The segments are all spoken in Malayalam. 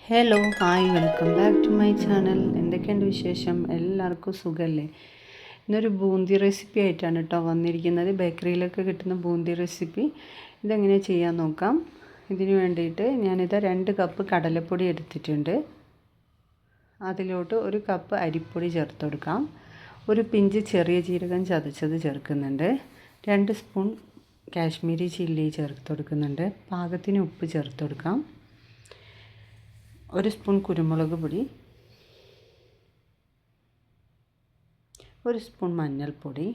Hello hi welcome back to my channel. എന്തൊക്കെയുണ്ട് വിശേഷം? എല്ലാവർക്കും സുഖമല്ലേ? ഇന്നൊരു ബൂന്തി റെസിപ്പി ആയിട്ടാണ് കേട്ടോ വന്നിരിക്കുന്നത്. ബേക്കറിയിലൊക്കെ കിട്ടുന്ന ബൂന്തി റെസിപ്പി. ഇതെങ്ങനെ ചെയ്യാൻ നോക്കാം. ഇതിന് വേണ്ടിയിട്ട് ഞാനിത് 2 കപ്പ് കടലപ്പൊടി എടുത്തിട്ടുണ്ട്. അതിലോട്ട് 1 കപ്പ് അരിപ്പൊടി ചേർത്ത് കൊടുക്കാം. ഒരു പിഞ്ച് ചെറിയ ജീരകം ചതച്ചത് ചേർക്കുന്നുണ്ട്. 2 സ്പൂൺ കാശ്മീരി ചില്ലി ചേർത്ത് കൊടുക്കുന്നുണ്ട്. പാകത്തിന് ഉപ്പ് ചേർത്ത് കൊടുക്കാം. 1 സ്പൂൺ കുരുമുളക് പൊടി, 1 സ്പൂൺ മഞ്ഞൾപ്പൊടി,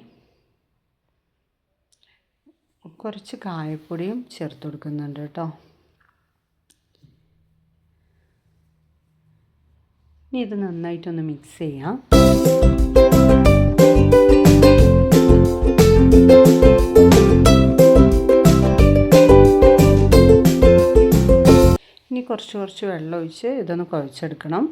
കുറച്ച് കായപ്പൊടിയും ചേർത്ത് കൊടുക്കുന്നുണ്ട് കേട്ടോ. ഇനി ഇത് നന്നായിട്ടൊന്ന് മിക്സ് ചെയ്യാം. ഇനി കുറച്ച് വെള്ളം ഒഴിച്ച് ഇതൊന്ന് കുഴച്ചെടുക്കണം.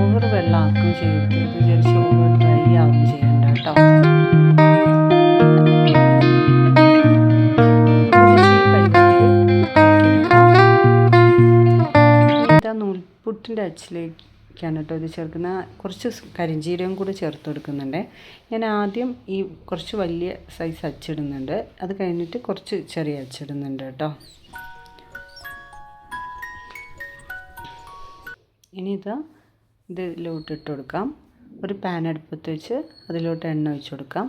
ഓവർ വെള്ളം ആക്കുകയും ചെയ്യരുത്. ഇത് വിചാരിച്ച് ഓവർ ഡ്രൈ ആവുകയും ചെയ്യണ്ട കേട്ടോ. ഇതാ നൂൽപുട്ടിൻ്റെ അച്ചിലേക്കാണ് കേട്ടോ ഇത് ചേർക്കുന്ന. കുറച്ച് കരിഞ്ജീരകം കൂടി ചേർത്ത് കൊടുക്കുന്നുണ്ട്. ഞാൻ ആദ്യം ഈ കുറച്ച് വലിയ സൈസ് അച്ചിടുന്നുണ്ട്. അത് കഴിഞ്ഞിട്ട് കുറച്ച് ചെറിയ അച്ചിടുന്നുണ്ട് കേട്ടോ. ഇനി ഇതിലോട്ട് ഇട്ട് കൊടുക്കാം. ഒരു പാൻ അടുപ്പത്ത് വെച്ച് അതിലോട്ട് എണ്ണ ഒഴിച്ച് കൊടുക്കാം.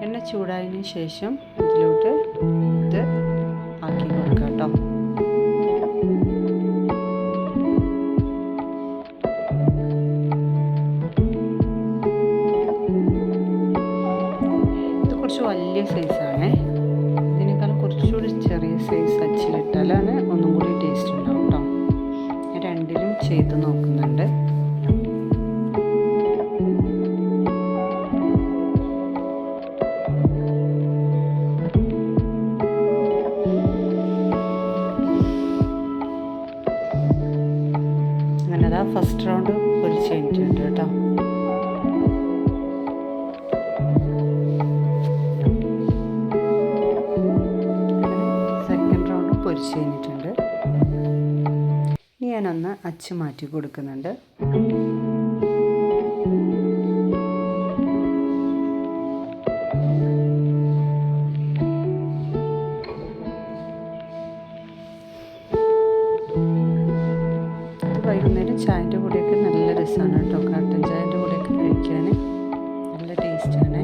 എണ്ണ ചൂടായതിന് ശേഷം ഇതിലോട്ട് ഇത് ആക്കി കൊടുക്കാം കേട്ടോ. ഇത് കുറച്ച് വലിയ സൈസാണ്. ഇതിനേക്കാളും കുറച്ചുകൂടി ചെറിയ സൈസ് അച്ചിലിട്ടാലാണ് ഒന്നും കൂടി ടേസ്റ്റ് ഉണ്ടാവും കേട്ടോ. ഞാൻ രണ്ടിലും ചെയ്ത് നോക്കുന്നുണ്ട്. അങ്ങനെ ഫസ്റ്റ് റൗണ്ട് പൊരിച്ച് കഴിഞ്ഞിട്ടുണ്ട് കേട്ടോ. സെക്കൻഡ് റൗണ്ട് പൊരിച്ച് കഴിഞ്ഞിട്ടുണ്ട്. ഇനി ഞാനൊന്ന് അച്ച് മാറ്റി കൊടുക്കുന്നുണ്ട്. വൈകുന്നേരം ചായൻ്റെ കൂടെയൊക്കെ നല്ല രസമാണ് കേട്ടോ. കട്ടൻ ചായൻ്റെ കൂടെയൊക്കെ കഴിക്കാൻ നല്ല ടേസ്റ്റാണ്.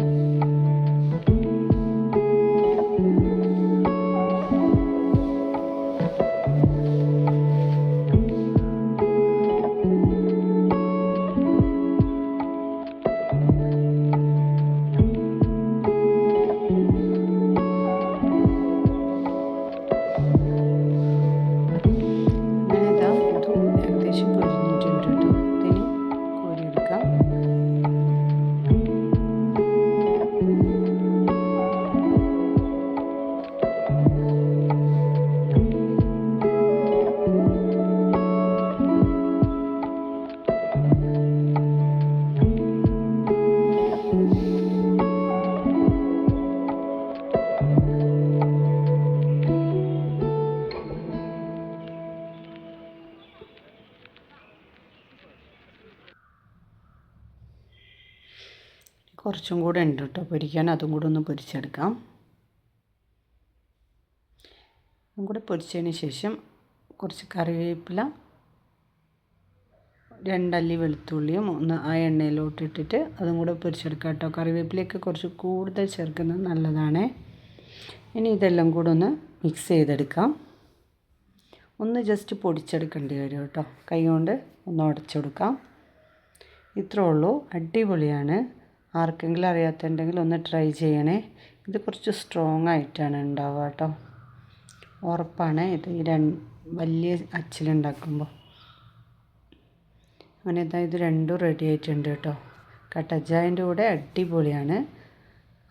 കുറച്ചും കൂടെ ഉണ്ട് കേട്ടോ പൊരിക്കാൻ. അതും കൂടെ ഒന്ന് പൊരിച്ചെടുക്കാം. അതും കൂടെ പൊരിച്ചതിന് ശേഷം കുറച്ച് കറിവേപ്പില, 2 അല്ലി വെളുത്തുള്ളിയും ഒന്ന് ആ എണ്ണയിലോട്ട് ഇട്ടിട്ട് അതും കൂടെ പൊരിച്ചെടുക്കാം കേട്ടോ. കറിവേപ്പിലയൊക്കെ കുറച്ച് കൂടുതൽ ചേർക്കുന്നത് നല്ലതാണ്. ഇനി ഇതെല്ലാം കൂടെ ഒന്ന് മിക്സ് ചെയ്തെടുക്കാം. ഒന്ന് ജസ്റ്റ് പൊടിച്ചെടുക്കേണ്ടി വരും കേട്ടോ. കൈ കൊണ്ട് ഒന്ന് ഉടച്ചെടുക്കാം. ഇത്രേ ഉള്ളൂ. അടിപൊളിയാണ്. ആർക്കെങ്കിലും അറിയാത്തുണ്ടെങ്കിൽ ഒന്ന് ട്രൈ ചെയ്യണേ. ഇത് കുറച്ച് സ്ട്രോങ് ആയിട്ടാണ് ഉണ്ടാവുക കേട്ടോ. ഉറപ്പാണ് ഇത് ഈ വലിയ അച്ചിലുണ്ടാക്കുമ്പോൾ. അങ്ങനെ ഇത് രണ്ടും റെഡി ആയിട്ടുണ്ട് കേട്ടോ. കട്ടൻ ചായൻ്റെ കൂടെ അടിപൊളിയാണ്.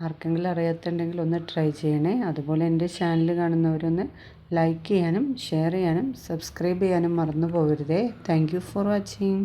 ആർക്കെങ്കിലും അറിയാത്തുണ്ടെങ്കിൽ ഒന്ന് ട്രൈ ചെയ്യണേ. അതുപോലെ എൻ്റെ ചാനൽ കാണുന്നവരൊന്ന് ലൈക്ക് ചെയ്യാനും ഷെയർ ചെയ്യാനും സബ്സ്ക്രൈബ് ചെയ്യാനും മറന്നു പോകരുതേ. Thank you for watching.